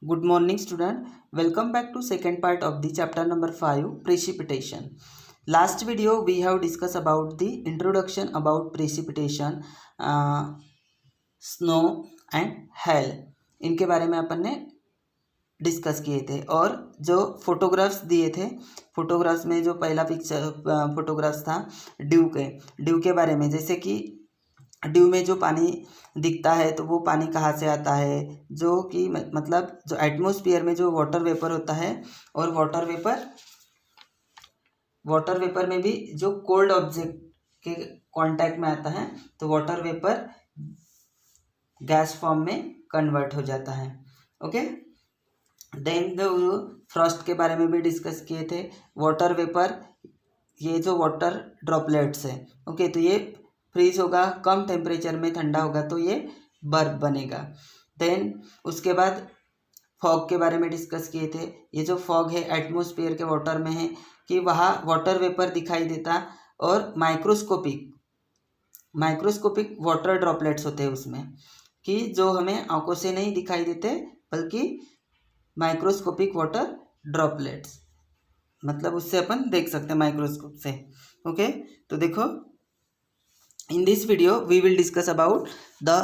Good morning, student. Welcome back to second part of the chapter number 5, precipitation. Last video we have discussed about the introduction about precipitation, snow and hail. इनके बारे में अपन ने discuss किए थे और जो photographs दिए थे, फोटोग्राफ्स में जो पहला पिक्चर फोटोग्राफ्स था ड्यू के बारे में, जैसे कि ड्यू में जो पानी दिखता है तो वो पानी कहाँ से आता है, जो कि मतलब जो एटमॉस्फेयर में जो वाटर वेपर होता है, और वाटर वेपर में भी जो कोल्ड ऑब्जेक्ट के कांटेक्ट में आता है तो वाटर वेपर गैस फॉर्म में कन्वर्ट हो जाता है. ओके, देन फ्रॉस्ट के बारे में भी डिस्कस किए थे. वाटर वेपर, ये जो वाटर ड्रॉपलेट्स है, ओके, तो ये फ्रीज होगा, कम टेम्परेचर में ठंडा होगा तो ये बर्फ बनेगा. देन उसके बाद फॉग के बारे में डिस्कस किए थे. ये जो फॉग है एटमॉस्फेयर के वाटर में है कि वहाँ वाटर वेपर दिखाई देता और माइक्रोस्कोपिक वाटर ड्रॉपलेट्स होते हैं उसमें, कि जो हमें आंखों से नहीं दिखाई देते बल्कि माइक्रोस्कोपिक वाटर ड्रॉपलेट्स, मतलब उससे अपन देख सकते हैं माइक्रोस्कोप से. ओके, तो देखो in this video we will discuss about the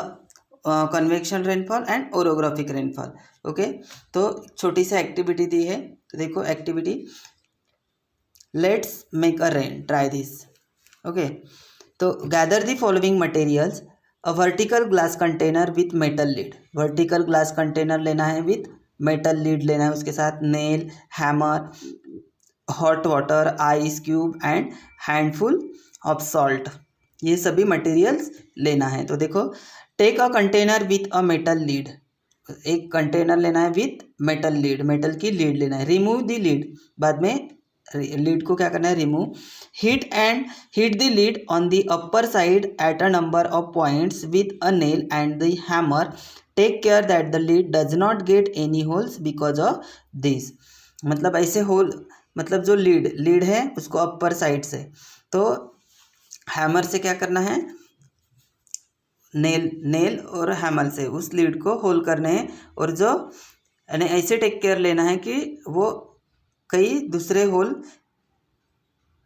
convection rainfall and orographic rainfall. Okay, तो छोटी सी एक्टिविटी दी है, तो देखो activity, let's make a rain, try this. Okay, तो gather the following materials, a vertical glass container with metal lid. Vertical glass container लेना है विथ मेटल लीड लेना है, उसके साथ nail, hammer, hot water, ice cube and handful of salt, ये सभी materials लेना है. तो देखो, take a container with a metal lid, एक कंटेनर लेना है विथ मेटल लीड, मेटल की लीड लेना है. रिमूव द लीड, बाद में लीड को क्या करना है, remove. Hit the lid on the upper side at a number of points with a nail and the hammer. Take care that the lid does not get any holes because of this. मतलब ऐसे whole, मतलब जो lead है उसको upper side से, तो hammer से क्या करना है, नेल और हैमर से उस लीड को होल करने हैं, और जो यानी ऐसे टेक केयर लेना है कि वो कई दूसरे होल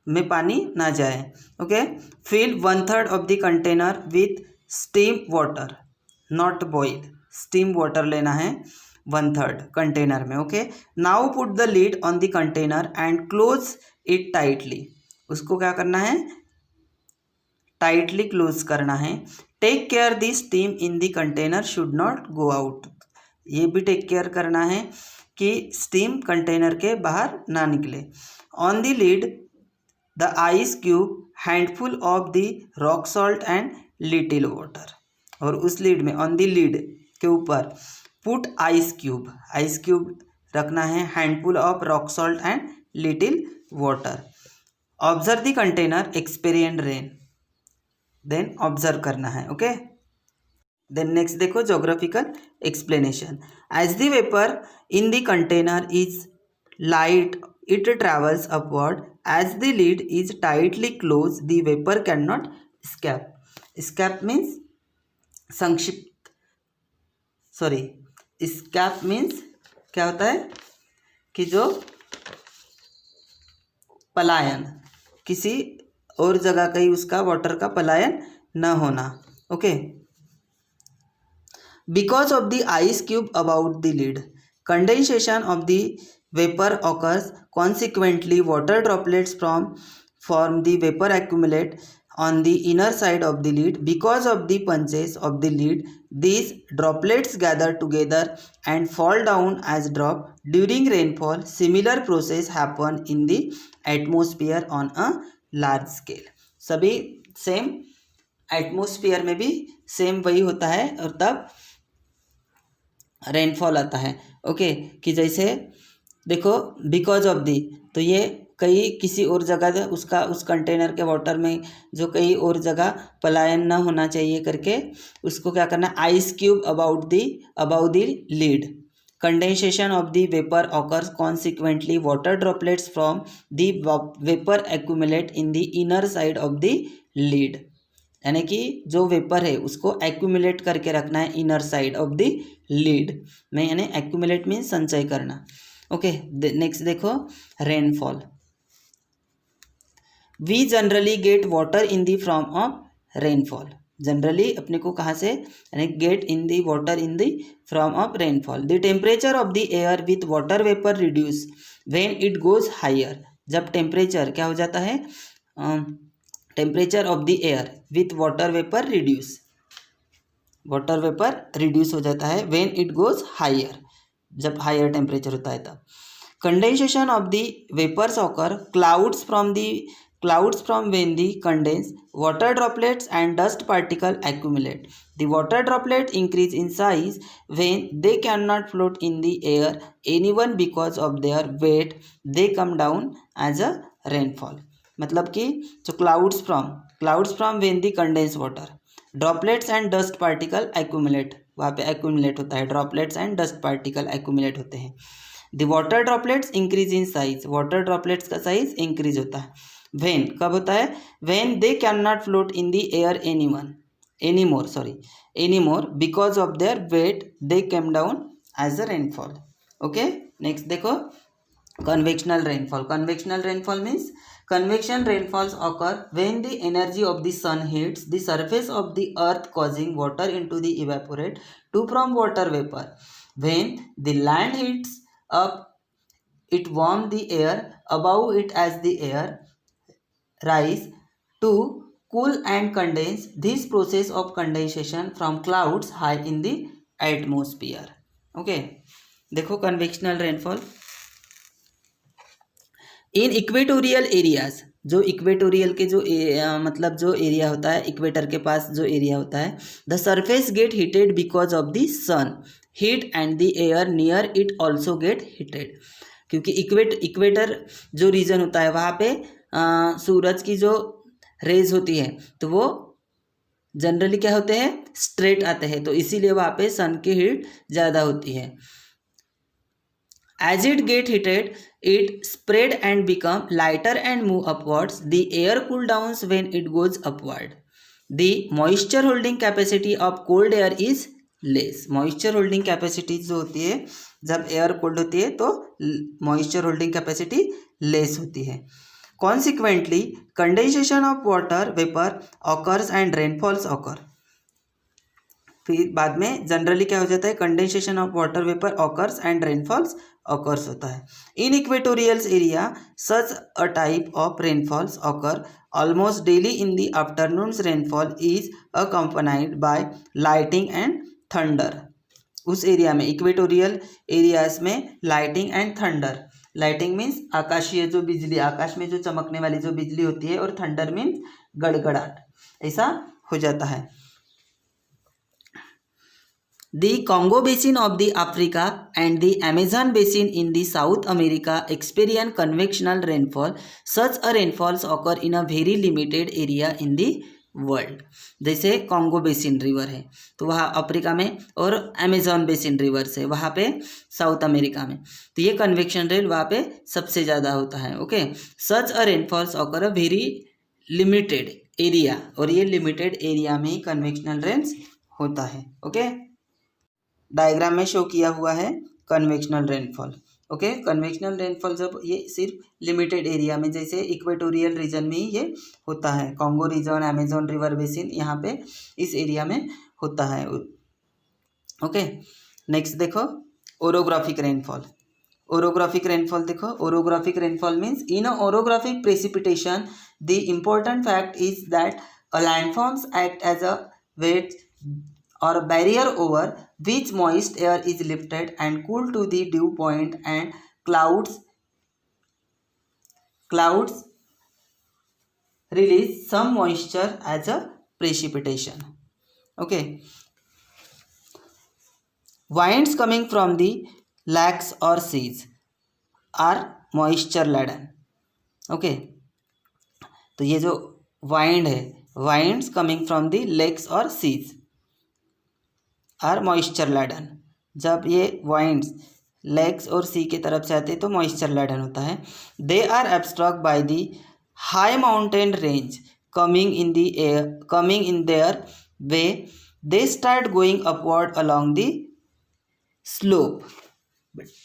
में पानी ना जाए. Okay, fill 1/3 of the container with steam water, not boil, steam water लेना है 1/3 कंटेनर में. Okay, now put the lid on the container and close it tightly. उसको क्या करना है, टाइटली क्लोज करना है. Take care the steam in the container should not go out. ये भी टेक केयर करना है कि स्टीम कंटेनर के बाहर ना निकले. On the lead the ice cube, handful of the rock salt and little water. और उस लीड में, ऑन द लीड के ऊपर, पुट आइस क्यूब रखना है, handful of rock salt and little water. Observe the container, experience rain, then observe करना है. Okay, then next देखो, geographical explanation. As the vapour in the container is light it travels upward. As the lid is tightly close the vapour can not escape. Escape means संक्षिप्त, sorry, escape means क्या होता है कि जो पलायन, किसी और जगह कहीं उसका वाटर का पलायन न होना. Okay, because of the ice cube about the lead, condensation of the vapour occurs. Consequently, water droplets form the vapor accumulate on the inner side of the lid. Because of the punches of the lid, these droplets gather together and fall down as drop. During rainfall, similar process happen in the atmosphere on a large scale. सभी same atmosphere में भी same वही होता है, और तब rainfall आता है. ओके, कि जैसे देखो, बिकॉज ऑफ दी, तो ये कई किसी और जगह उसका उस कंटेनर के वाटर में जो कई और जगह पलायन न होना चाहिए करके उसको क्या करना है, ice cube about the lead. Condensation of the vapour occurs. Consequently water droplets from the vapour accumulate in the inner side of the lead. यानी कि जो वेपर है उसको एक्यूमुलेट करके रखना है inner side of the lid में, यानी एक्यूमुलेट मीन्स संचय करना। ओके, नेक्स्ट देखो rainfall. We generally get water in the form of rainfall. Generally अपने को कहाँ से, यानी get in the water in the from of rainfall. The temperature of the air with water vapour reduce when it goes higher. जब temperature क्या हो जाता है, temperature of the air with water vapour reduce, water vapour reduce हो जाता है when it goes higher, जब higher temperature होता है तब। Condensation of the vapours occur clouds from when the condense water droplets and dust particle accumulate. The water droplet increase in size when they cannot float in the air anyone because of their weight. They come down as a rainfall. मतलब कि जो clouds from when the condense water, droplets and dust particle accumulate, वहाँ पे accumulate होता है, droplets and dust particle accumulate होते हैं। The water droplets increase in size, water droplets का size increase होता है। when कब होता है, when they cannot float in the air anymore because of their weight, they came down as a rainfall. Okay, next देखो convectional rainfall. Convectional rainfall means convection rainfalls occur when the energy of the sun hits the surface of the earth causing water into the evaporate to from water vapor. When the land heats up it warms the air above it as the air rise to cool and condense. This process of condensation from clouds high in the atmosphere. Okay, देखो convectional rainfall in equatorial areas. जो equatorial के जो मतलब जो area होता है, equator के पास जो एरिया होता है, the surface get heated because of the sun heat and the air near it also get heated. क्योंकि इक्वेटर जो रीजन होता है वहाँ पे सूरज की जो रेज होती है तो वो जनरली क्या होते हैं, स्ट्रेट आते हैं, तो इसीलिए वहाँ पे सन की हीट ज़्यादा होती है। As it get heated it spread and become lighter and move upwards. The air cool downs when it goes upward. The moisture holding capacity of cold air is less. Moisture holding capacity जो होती है, जब air cold होती है तो moisture holding capacity less होती है। Consequently, condensation of water vapor occurs and rainfalls occur. फिर बाद में जनरली क्या हो जाता है, condensation of water vapour occurs and rainfalls occurs होता है। In equatorial area such a type of rainfalls occur almost daily in the afternoons. Rainfall is accompanied by lightning and thunder. उस एरिया में, equatorial areas में lightning and thunder. Lightning means आकाशीय जो बिजली, आकाश में जो चमकने वाली जो बिजली होती है, और थंडर मीन्स गड़गड़ाहट, ऐसा हो जाता है। The Congo basin of the Africa and the Amazon basin in the south America experience convectional rainfall. Such a rainfalls occur in a very limited area in the world. जैसे Congo basin river है तो वहाँ Africa में, और Amazon basin reverse है वहाँ पे south America में, तो ये कन्वेक्शन रेन वहाँ पे सबसे ज़्यादा होता है। Okay, such a rainfalls occur a very limited area, और ये लिमिटेड एरिया में ही कन्वेक्शनल रेन्स होता है। ओके, डायग्राम में शो किया हुआ है convectional rainfall. Okay, convectional rainfall जब ये सिर्फ लिमिटेड एरिया में, जैसे इक्वेटोरियल रीजन में ही ये होता है, Congo region, Amazon river basin, यहाँ पे इस एरिया में होता है। ओके, नेक्स्ट देखो ओरोग्राफिक रेनफॉल। ओरोग्राफिक रेनफॉल देखो, orographic rainfall means in orographic precipitation the important fact is that a landforms act as a wet or barrier over which moist air is lifted and cooled to the dew point, and clouds release some moisture as a precipitation. Okay, winds coming from the lakes or seas are moisture laden. Okay, तो ये जो wind है, winds coming from the lakes or seas are moisture laden. जब ये winds lakes और सी के तरफ से आते हैं तो मॉइस्चर लैडन होता है। They are obstructed by the high mountain range coming in their way, they start going upward along the slope.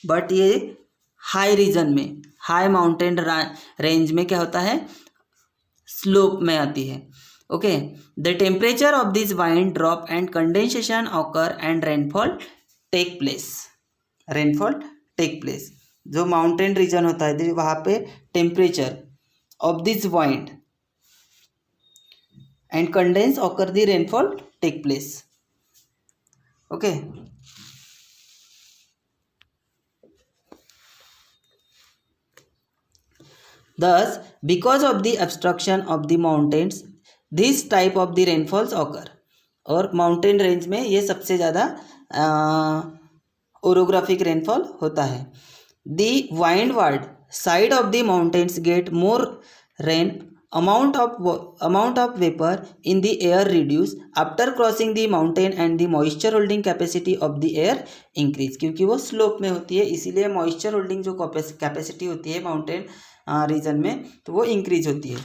But ये हाई रीजन में, हाई माउंटेन रेंज में क्या होता है, स्लोप में आती है. Okay, the temperature of this wind drop and condensation occur and rainfall take place. जो माउंटेन रीजन होता है वहाँ पे temperature of this wind and condense occur the rainfall take place. Okay, thus because of the obstruction of the mountains this type of the rainfalls occur. और mountain range में ये सबसे ज़्यादा ओरोग्राफिक रेनफॉल होता है. The windward side of the mountains get more rain, amount of vapor in the air reduce after crossing the mountain and the moisture holding capacity of the air increase. क्योंकि वो slope में होती है इसीलिए moisture holding जो capacity होती है mountain region में तो वो इंक्रीज होती है.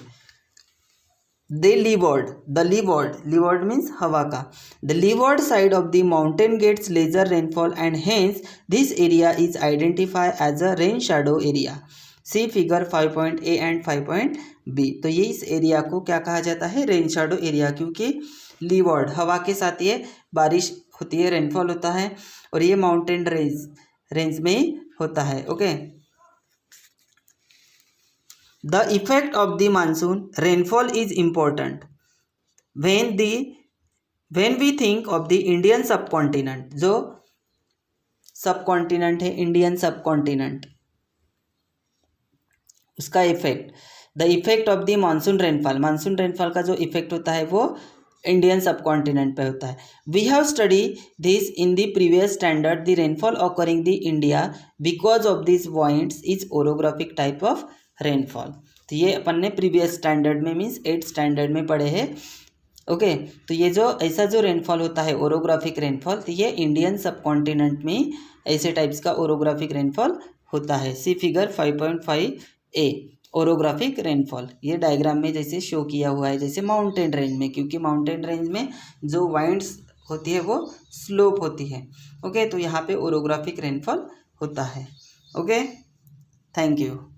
द लीवर्ड मीन्स हवा का. The leeward side of the mountain gets lesser rainfall and hence this area is identify as a rain shadow area. See figure 5.A and 5.B. तो ये इस एरिया को क्या कहा जाता है, रेन शैडो एरिया, क्योंकि लीवर्ड हवा के साथ ये बारिश होती है, रेनफॉल होता है और ये माउंटेन रेंज में ही होता है. Okay, the effect of the monsoon rainfall is important when we think of the Indian subcontinent. जो सब कॉन्टिनेंट है इंडियन सब कॉन्टिनेंट, उसका effect, the effect of the monsoon rainfall का जो effect होता है वो इंडियन सब continent पे होता है. We have study this in the previous standard. The rainfall occurring the India because of this points is orographic type of rainfall. तो ये अपन ने प्रीवियस स्टैंडर्ड में मीन्स 8th स्टैंडर्ड में पढ़े हैं. ओके, तो ये जो ऐसा जो रेनफॉल होता है ओरोग्राफिक रेनफॉल, तो ये इंडियन सब कॉन्टिनेंट में ऐसे टाइप्स का ओरोग्राफिक रेनफॉल होता है. सी फिगर 5.5A ओरोग्राफिक रेनफॉल. ये डायग्राम में जैसे शो किया हुआ है जैसे माउंटेन रेंज में, क्योंकि माउंटेन रेंज में जो वाइंड्स होती है वो स्लोप होती है. ओके, तो यहाँ पे ओरोग्राफिक रेनफॉल होता है. Okay, thank you.